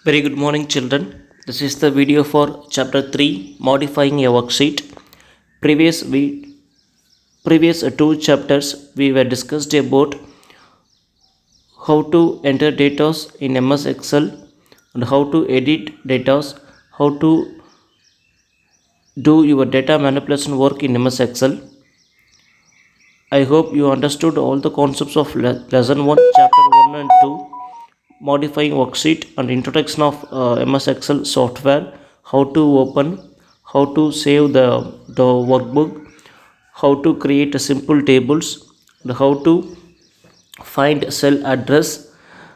Very good morning, children. This is the video for chapter 3 modifying a worksheet. Previous we previous two chapters we were discussed about how to enter data in MS Excel and how to edit data, how to do your data manipulation work in MS Excel. I hope you understood all the concepts of lesson 1, chapter 1 and 2, modifying worksheet and introduction of MS Excel software, how to open, how to save the workbook, how to create a simple tables, and how to find cell address.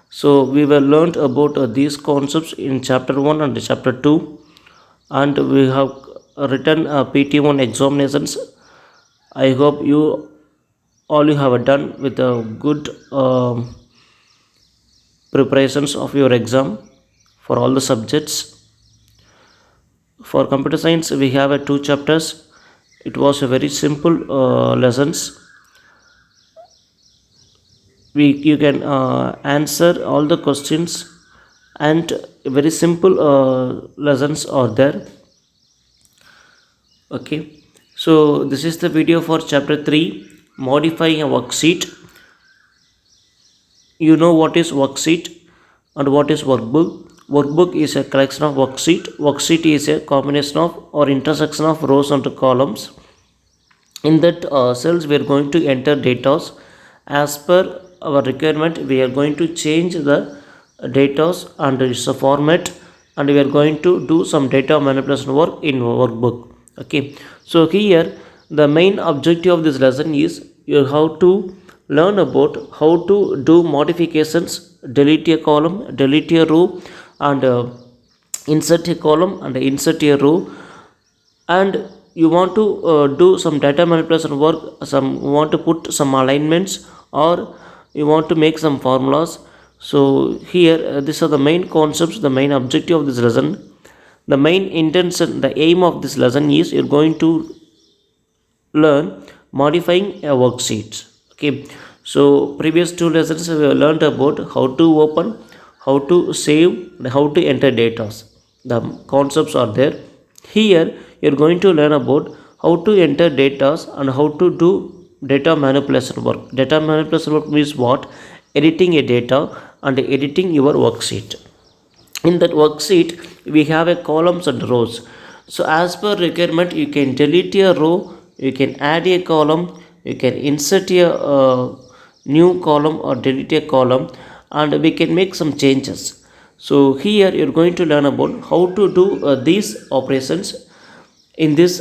So we were learned about these concepts in chapter 1 and chapter 2, and we have written PT1 examinations. I hope all you have done with a good preparations of your exam for all the subjects. For computer science we have two chapters. It was a very simple lessons. You can answer all the questions, and very simple lessons are there. Okay, so this is the video for chapter 3, modifying a worksheet. You know what is worksheet and what is workbook. Workbook is a collection of worksheet. Worksheet is a combination of or intersection of rows and columns. In that cells we are going to enter data as per our requirement. We are going to change the data and its format, and we are going to do some data manipulation work in workbook. Okay, so here the main objective of this lesson is you how to learn about how to do modifications, delete a column, delete a row, and insert a column and insert a row. And you want to do some data manipulation work, some want to put some alignments, or you want to make some formulas. So here these are the main concepts, the main objective of this lesson. The main intention, the aim of this lesson is you're going to learn modifying a worksheet. Okay, so previous two lessons we have learned about how to open, how to save, and how to enter data. The concepts are there. Here you're going to learn about how to enter data and how to do data manipulation work. Data manipulation work means what? Editing a data and editing your worksheet. In that worksheet we have a columns and rows. So as per requirement you can delete a row, you can add a column, you can insert a new column or delete a column, and we can make some changes. So here you're going to learn about how to do these operations in this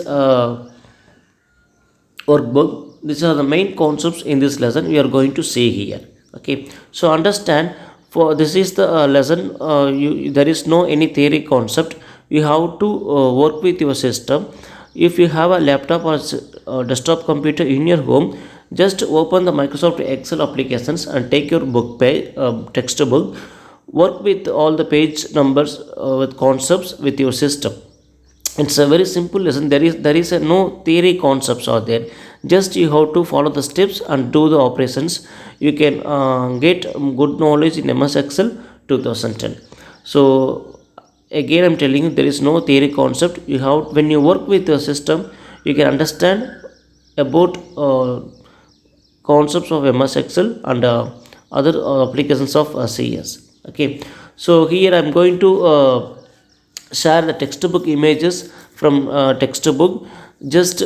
workbook. These are the main concepts in this lesson we are going to see here. Okay, so understand, for this is the lesson, there is no any theory concept. You have to work with your system. If you have a laptop or desktop computer in your home, just open the Microsoft Excel applications and take your book page, textbook, work with all the page numbers with concepts with your system. It's a very simple lesson. There is no theory concepts are there. Just you have to follow the steps and do the operations. You can get good knowledge in MS Excel 2010. So again I'm telling you, there is no theory concept. You have, when you work with the system, you can understand about concepts of MS Excel and other applications of CS. Okay, so here I'm going to share the textbook images from textbook. Just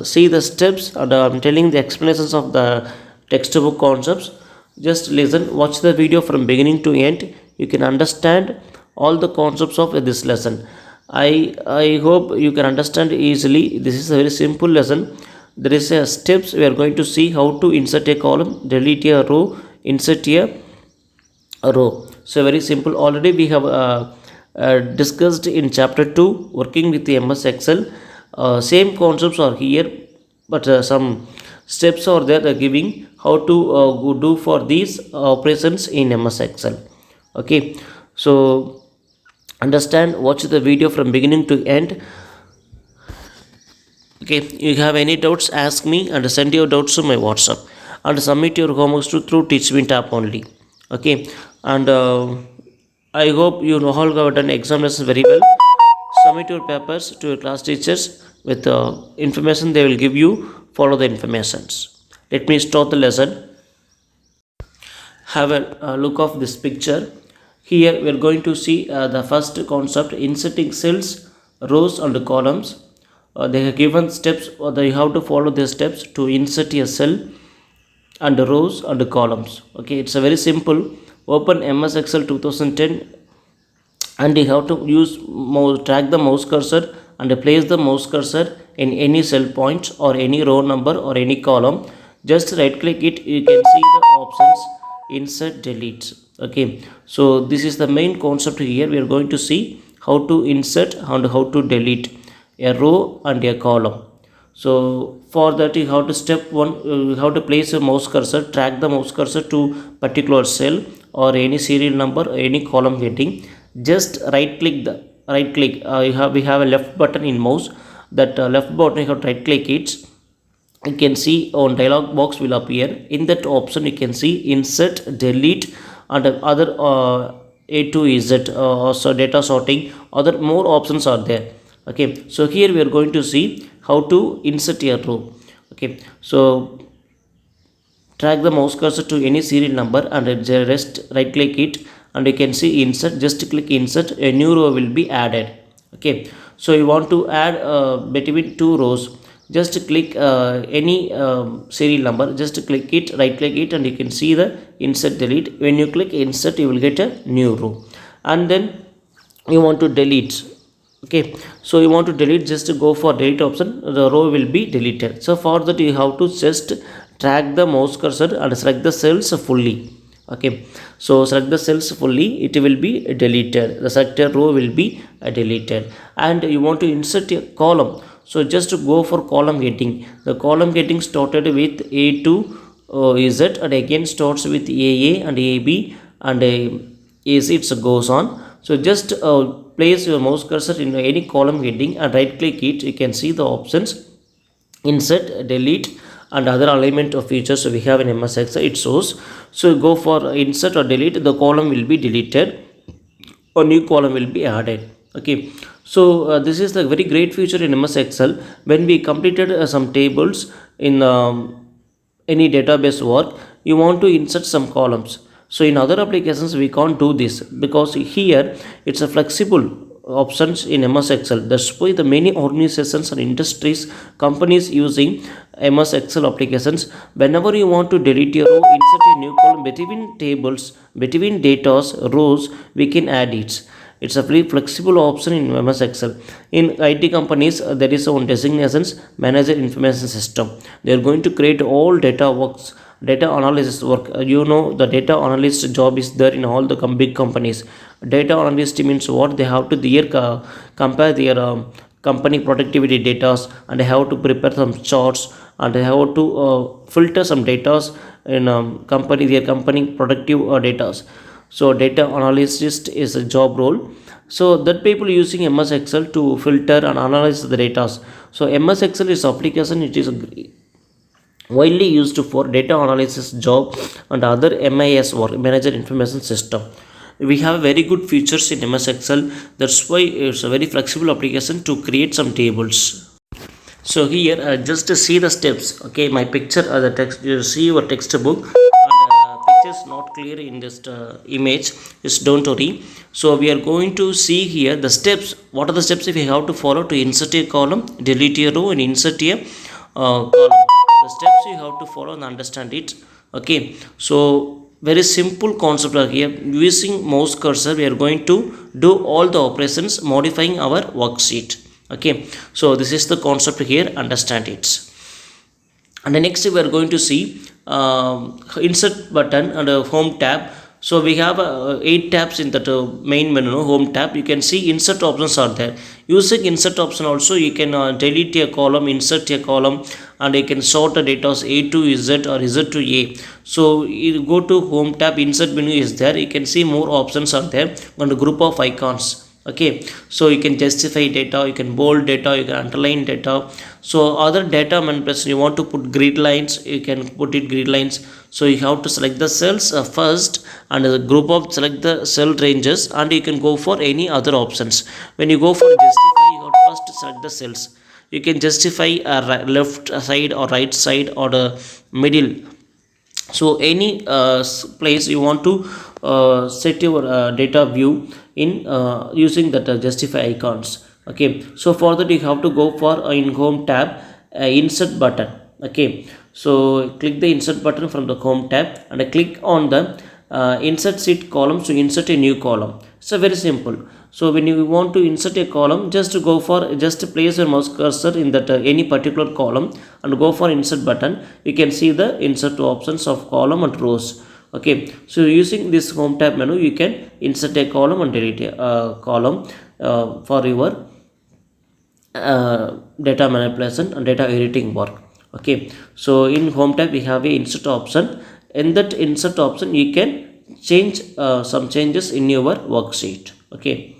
see the steps, and I'm telling the explanations of the textbook concepts. Just listen, watch the video from beginning to end. You can understand all the concepts of this lesson. I hope you can understand easily. This is a very simple lesson. There is a steps. We are going to see how to insert a column, delete a row, insert a row. So very simple. Already we have discussed in chapter 2 working with the MS Excel. Same concepts are here, but some steps are there giving how to do for these operations in MS Excel. Okay, so understand, watch the video from beginning to end. Okay, you have any doubts, ask me, and send your doubts to my WhatsApp, and submit your homeworks through Teach Me tab only. Okay, and I hope you all have done examinations very well. Submit your papers to your class teachers with information they will give you. Follow the informations. Let me start the lesson. Have a look of this picture. Here we are going to see the first concept, inserting cells, rows and columns. They have given steps, or they have to follow the steps to insert a cell and rows and columns. Okay, it's a very simple. Open MS Excel 2010 and you have to use drag the mouse cursor and place the mouse cursor in any cell point or any row number or any column. Just right click it, you can see the options insert, delete. Okay, so this is the main concept. Here we are going to see how to insert and how to delete a row and a column. So for that you have to step one, you have to place a mouse cursor, drag the mouse cursor to particular cell or any serial number or any column heading. Just right click the we have a left button in mouse. That left button you have to right click it. You can see on dialog box will appear. In that option you can see insert, delete and other A to Z, so data sorting, other more options are there. Okay, so here we are going to see how to insert a row. Okay, so drag the mouse cursor to any serial number and rest right click it and you can see insert. Just click insert, a new row will be added. Okay, so you want to add between two rows. Just click any serial number, just click it, right click it and you can see the insert, delete. When you click insert you will get a new row and then you want to delete. Okay, so you want to delete, just go for delete option, the row will be deleted. So for that you have to just drag the mouse cursor and select the cells fully. Okay, so select the cells fully, it will be deleted, the selected row will be deleted. And you want to insert a column, so just go for column heading. The column heading started with A to Z and again starts with AA and AB and AC, it goes on. So just place your mouse cursor in any column heading and right click it. You can see the options insert, delete and other alignment of features we have in MS Excel, it shows. So go for insert or delete, the column will be deleted, a new column will be added. Okay, so this is the very great feature in MS Excel. When we completed some tables in any database work, you want to insert some columns. So in other applications we can't do this because here it's a flexible options in MS Excel. That's why the many organizations and industries, companies using MS Excel applications, whenever you want to delete a row, insert a new column between tables, between data rows, we can add it. It's a very flexible option in MS Excel. In IT companies, there is one designations, manager information system. They are going to create all data works, data analysis work. You know the data analyst job is there in all the big companies. Data analyst means what? They have to compare their company productivity data and they have to prepare some charts and they have to filter some data in their company productive data. So data analyst is a job role. So that people using MS Excel to filter and analyze the data. So MS Excel is application, it is widely used for data analysis job and other MIS work, manager information system. We have very good features in MS Excel. That's why it's a very flexible application to create some tables. So here just see the steps. Okay, my picture the text, you see your textbook and picture is not clear in this image, just don't worry. So we are going to see here the steps. What are the steps if we have to follow to insert a column, delete a row and insert a column? The steps you have to follow and understand it. Okay, so very simple concept here. Using mouse cursor we are going to do all the operations modifying our worksheet. Okay, so this is the concept here, understand it. And the next we are going to see insert button and a home tab. So we have 8 tabs in that main menu, home tab. You can see insert options are there. Using insert option also you can delete a column, insert a column and you can sort the data A to Z or Z to A. So you go to home tab, insert menu is there. You can see more options are there and a group of icons. Okay, so you can justify data, you can bold data, you can underline data. So other data manipulation, you want to put grid lines, you can put it grid lines. So you have to select the cells first, and the group of select the cell ranges, and you can go for any other options. When you go for justify, you have to first select the cells. You can justify left side or right side or the middle. So any place you want to set your data view in using that justify icons. Okay, so for that you have to go for in home tab insert button. Okay, so click the insert button from the home tab and click on the insert sheet column to insert a new column. So very simple. So when you want to insert a column, just go for just place your mouse cursor in that any particular column and go for insert button. You can see the insert options of column and rows. Okay, so using this home tab menu, you can insert a column and delete a column for your data manipulation and data editing work. Okay, so in home tab we have a insert option. In that insert option you can change some changes in your worksheet. Okay,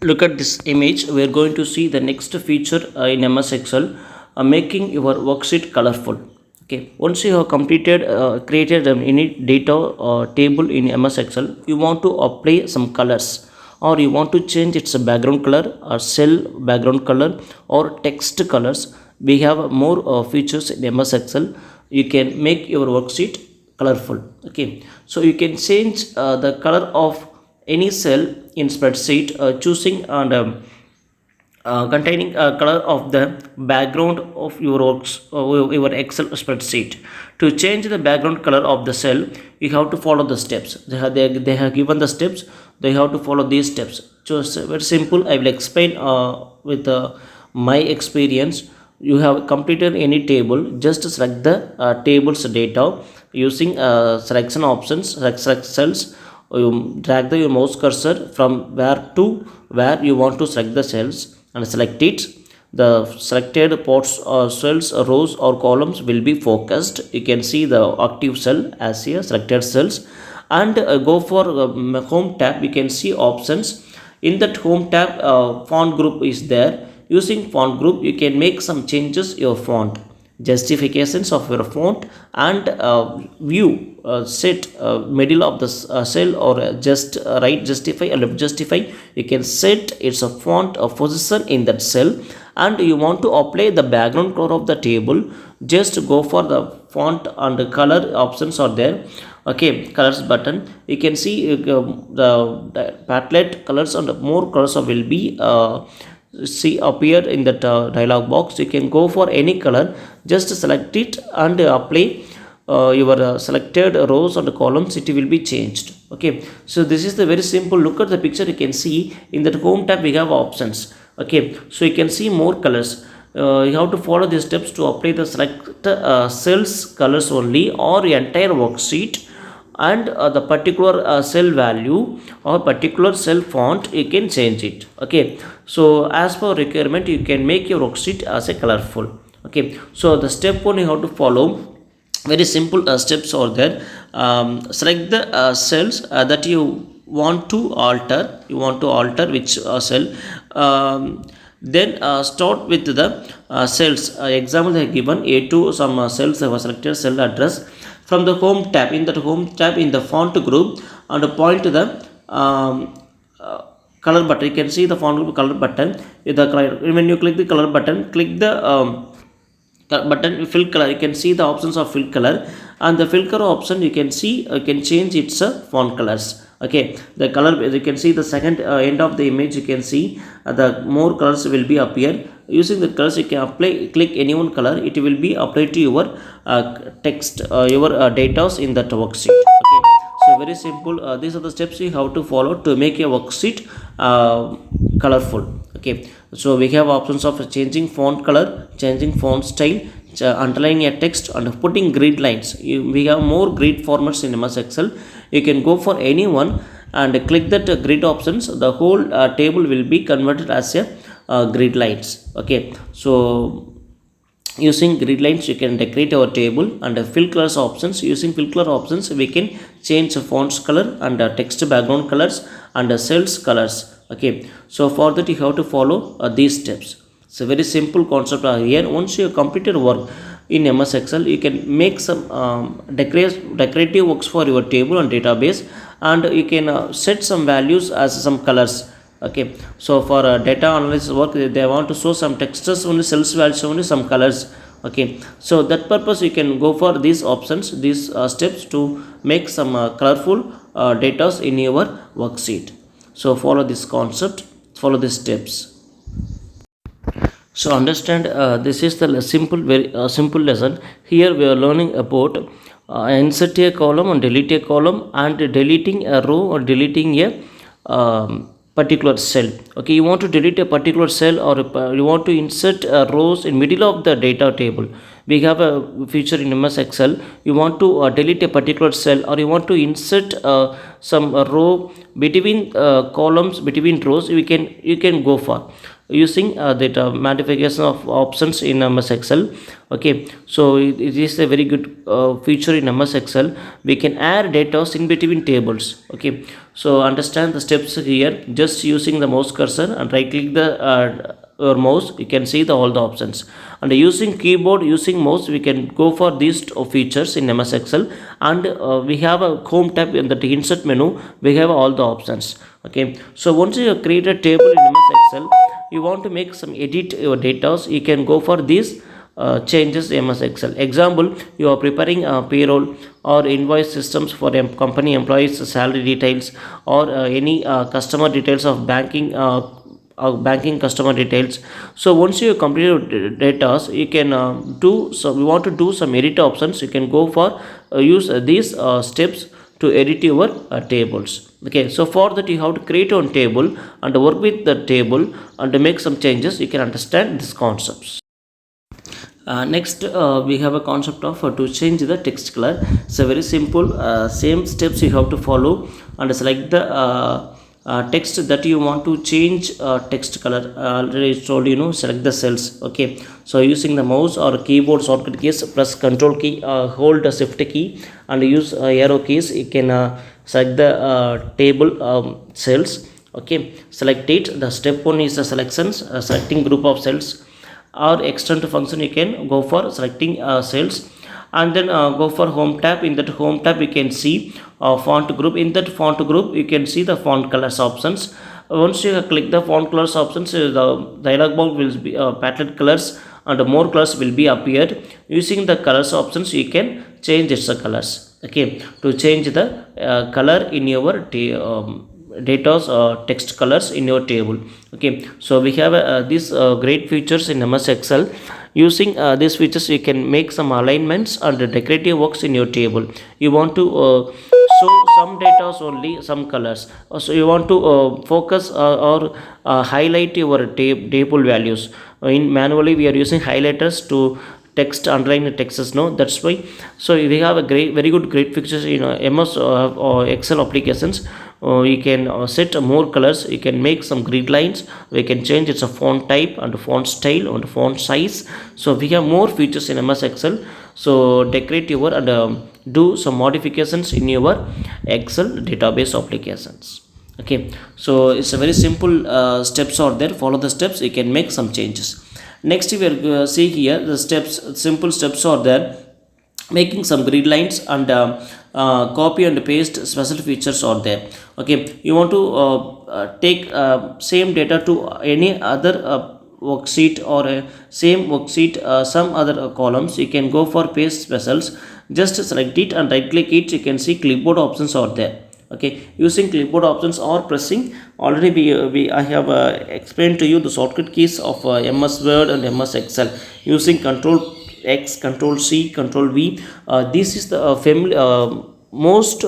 look at this image. We are going to see the next feature in MS Excel, making your worksheet colorful. Okay, once you have completed created any data table in MS Excel, you want to apply some colors, or you want to change its background color or cell background color or text colors. We have more features in MS Excel. You can make your worksheet colorful. Okay, so you can change the color of any cell in spreadsheet, choosing and containing a color of the background of your works, your Excel spreadsheet. To change the background color of the cell, you have to follow the steps. They have given the steps. They have to follow these steps. So it's very simple. I will explain with my experience. You have completed any table, just select the table's data using selection options, select cells. You drag your mouse cursor from where to where you want to select the cells and select it. The selected pots or cells, rows or columns will be focused. You can see the active cell as here, selected cells. And go for home tab. You can see options. In that home tab, font group is there. Using font group, you can make some changes your font, justifications of your font, and view set middle of the cell, or just right justify or left justify. You can set its a font position in that cell, and you want to apply the background color of the table. Just go for the font and the color options are there. Okay, colors button. You can see the palette colors and more colors will be see appear in that dialog box. You can go for any color, just select it and apply your selected rows and columns. It will be changed. Okay, so this is the very simple. Look at the picture. You can see in that home tab we have options. Okay, so you can see more colors. You have to follow these steps to apply the select cells colors only, or entire worksheet, and the particular cell value or particular cell font you can change it. Okay, so as per requirement you can make your worksheet as a colorful. Okay, so the step one you have to follow very simple steps are there. Select the cells that you want to alter. You want to alter which cell. Then start with the cells. Example they have given A2, some cells have selected cell address. From the home tab, in that home tab in the font group, and point to the color button. You can see the font group color button. When you click the color button, click the button fill color. You can see the options of fill color, and the fill color option you can see you can change its font colors. Okay, the color, as you can see the second end of the image, you can see the more colors will be appear. Using the colors you can apply, click any one color, it will be applied to your text, your data in that worksheet. Okay, so very simple. These are the steps you have to follow to make a worksheet colorful. Okay, so we have options of changing font color, changing font style, underlining a text, and putting grid lines. We have more grid formats in MS Excel. You can go for any one and click that grid options. The whole table will be converted as a grid lines. Okay, so Using grid lines you can decorate our table, and fill colors options, using fill color options we can change the fonts color and text background colors and cells colors. Okay, so for that you have to follow these steps. It's a very simple concept here. Once you have completed work in MS Excel, you can make some decorative works for your table and database, and you can set some values as some colors. Okay, so for data analysis work, they want to show some textures only, cells values only, some colors. Okay, so that purpose you can go for these options, these steps to make some colorful data in your worksheet. So follow this concept, follow these steps. So understand, this is the simple, very simple lesson. Here we are learning about insert a column and delete a column, and deleting a row or deleting a particular cell. Okay, you want to delete a particular cell, or you want to insert rows in middle of the data table. We have a feature in MS Excel. You want to delete a particular cell, or you want to insert some row between columns, between rows. You can go for using that magnification of options in MS Excel. Okay, so it is a very good feature in MS Excel. We can add data in between tables. Okay, so understand the steps here. Just using the mouse cursor and right click the your mouse, you can see all the options, and using keyboard, using mouse, we can go for these features in MS Excel. And we have a home tab in the insert menu, we have all the options. Okay, so once you create a table in MS Excel, you want to make some edit your data, you can go for these changes in MS Excel. Example, you are preparing payroll or invoice systems for company employees salary details, or any customer details of banking customer details. So once you complete data, you can do, so we want to do some edit options, you can go for use these steps to edit your tables. Okay, so for that you have to create one table and work with the table and to make some changes. You can understand these concepts. Next we have a concept of to change the text color. So very simple, same steps you have to follow, and select the text that you want to change text color. Already told select the cells. Okay, so using the mouse or keyboard shortcut keys, press control key, hold the shift key and use arrow keys, you can select the table cells. Okay, select it. The step 1 is the selections, selecting group of cells, or extend function you can go for selecting cells, and then go for home tab. In that home tab you can see font group. In that font group you can see the font colors options. Once you click the font colors options, the dialog box will be palette colors and more colors will be appeared. Using the colors options you can change its colors. Okay, to change the color in your data's text colors in your table. Okay, so we have these great features in MS Excel. Using these features you can make some alignments and decorative works in your table. You want to show some data only, some colors, so you want to focus or highlight your table values. In manually we are using highlighters to text, underline the texts, no, that's why. So we have a very great features in MS or Excel applications. You can set more colors, you can make some grid lines, we can change its a font type and font style and font size. So we have more features in MS Excel. So decorate your and do some modifications in your Excel database applications. Okay, so it's a very simple steps are there. Follow the steps, you can make some changes. Next we will see here the steps, simple steps are there. Making some grid lines and copy and paste special features are there. Okay, you want to take same data to any other worksheet or same worksheet, some other columns, you can go for paste specials. Just select it and right click it, you can see clipboard options are there. Okay, using clipboard options or pressing, already I have explained to you the shortcut keys of MS Word and MS Excel. Using Control X, Control C, Control V, this is the most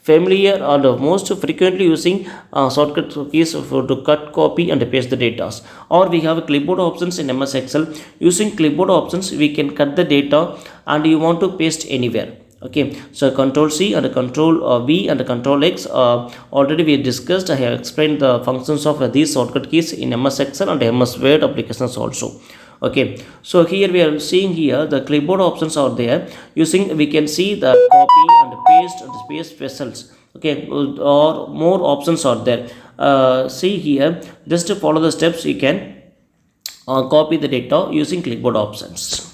familiar or the most frequently using shortcut keys to cut, copy and paste the data. Or we have clipboard options in MS Excel. Using clipboard options we can cut the data and you want to paste anywhere. Okay, so Control C and Control V and Control X, already we discussed. I have explained the functions of these shortcut keys in MS Excel and MS Word applications also. Okay, so here we are seeing here the clipboard options are there. Using we can see the copy and paste and paste vessels. Okay, or more options are there. See here, just to follow the steps you can copy the data using clipboard options.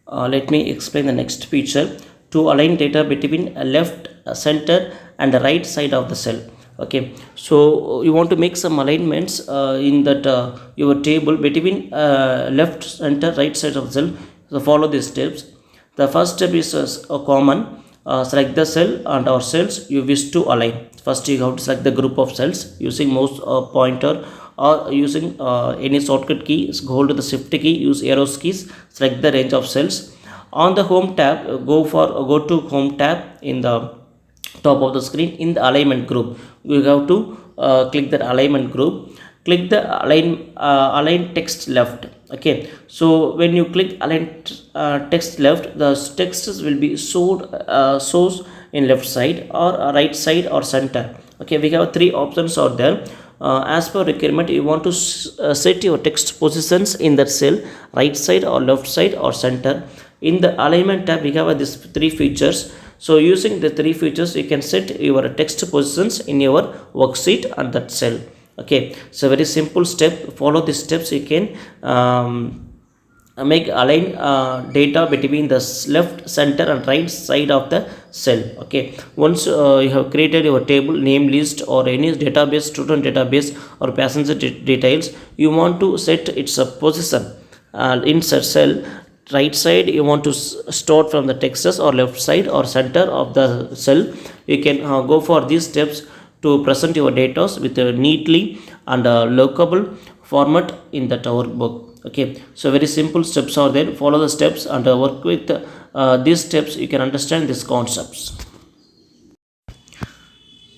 Let me explain the next feature. To align data between a left, a center and the right side of the cell. Okay, so you want to make some alignments in that your table between left, center, right side of the cell. So follow these steps. The first step is a common. Select the cell and our cells you wish to align. First you have to select the group of cells using mouse pointer or using any shortcut key. Hold the shift key, use arrows keys, select the range of cells. On the home tab, go to home tab in the top of the screen. In the alignment group you have to click that alignment group. Click the align text left. Okay, so when you click align text left, the text will be shows in left side or right side or center. Okay, we have three options out there. As per requirement you want to set your text positions in that cell, right side or left side or center. In the alignment tab we have these three features. So using the three features you can set your text positions in your worksheet and that cell. Okay, so very simple step. Follow these steps, you can make align data between the left, center and right side of the cell. Okay, once you have created your table, name list or any database, student database or passenger details, you want to set its position insert cell. Right side you want to start from the texts or left side or center of the cell. You can go for these steps to present your data with a neatly and lockable format in that workbook. Okay, so very simple steps are there. Follow the steps and work with these steps. You can understand these concepts.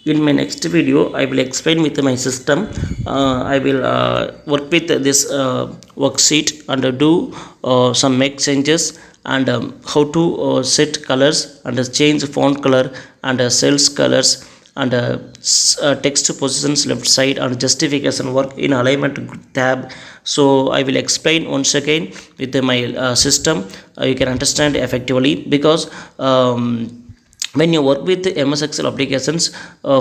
In my next video I will explain with my system. I will work with this worksheet and do some make changes and how to set colors and change font color and cells colors and text positions left side and justification work in alignment tab. So I will explain once again with my system. You can understand effectively because when you work with MS Excel applications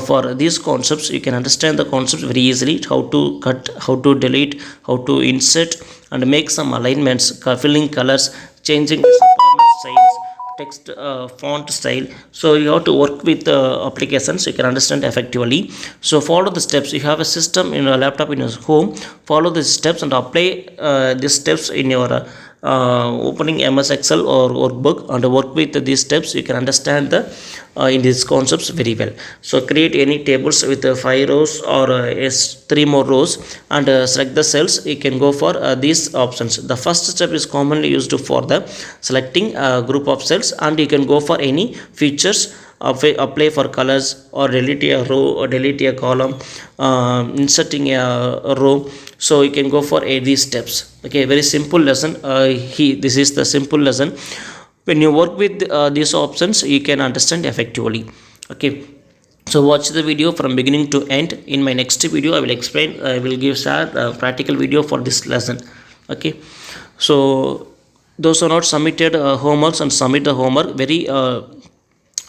for these concepts, you can understand the concepts very easily. How to cut, how to delete, how to insert and make some alignments, filling colors, changing the format styles, text font style. So you have to work with applications, you can understand effectively. So follow the steps. You have a system in your laptop in your home. Follow the steps and apply these steps in your opening MS Excel or workbook and work with these steps. You can understand the in these concepts very well. So create any tables with 5 rows or 3 more rows and select the cells. You can go for these options. The first step is commonly used for the selecting group of cells and you can go for any features. Apply for colors or delete a row or delete a column, inserting a row. So you can go for these steps. Okay, very simple lesson. This is the simple lesson. When you work with these options you can understand effectively. Okay, so watch the video from beginning to end. In my next video I will explain, I will give a practical video for this lesson. Okay, so those are not submitted homeworks and submit the homework. Very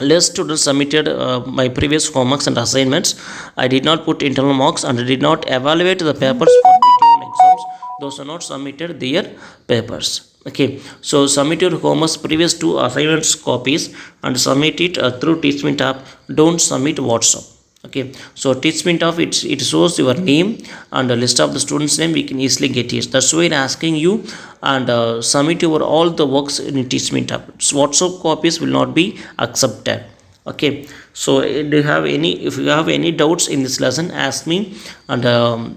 less students submitted my previous homeworks and assignments. I did not put internal marks and I did not evaluate the papers for PTO exams. Those are not submitted their papers. Okay, so submit your homeworks previous 2 assignments copies and submit it through Teachmeet app. Don't submit WhatsApp. Okay, so Teachmeet app, it shows your name and a list of the students name. We can easily get it. That's why I'm asking you and submit your all the works in Teachmeet app. So WhatsApp copies will not be accepted. Okay, so do you have any, if you have any doubts in this lesson, ask me and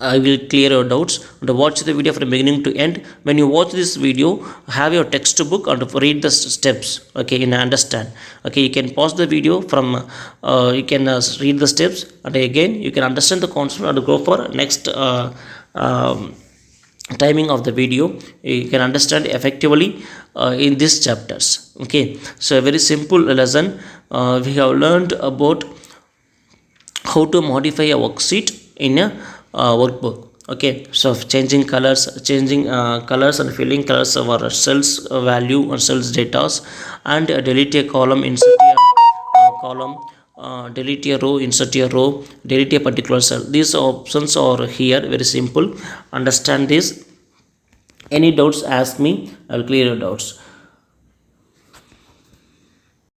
I will clear your doubts. And watch the video from beginning to end. When you watch this video, have your textbook and read the steps. Okay, and understand. Okay, you can pause the video from you can read the steps and again you can understand the concept and go for next timing of the video. You can understand effectively in these chapters. Okay, so a very simple lesson. We have learned about how to modify a worksheet in a workbook. Okay, so changing colors and filling colors of our cells value and cells data, and delete a column, insert a column, delete a row, insert a row, delete a particular cell. These options are here, very simple. Understand this. Any doubts, ask me, I will clear your doubts.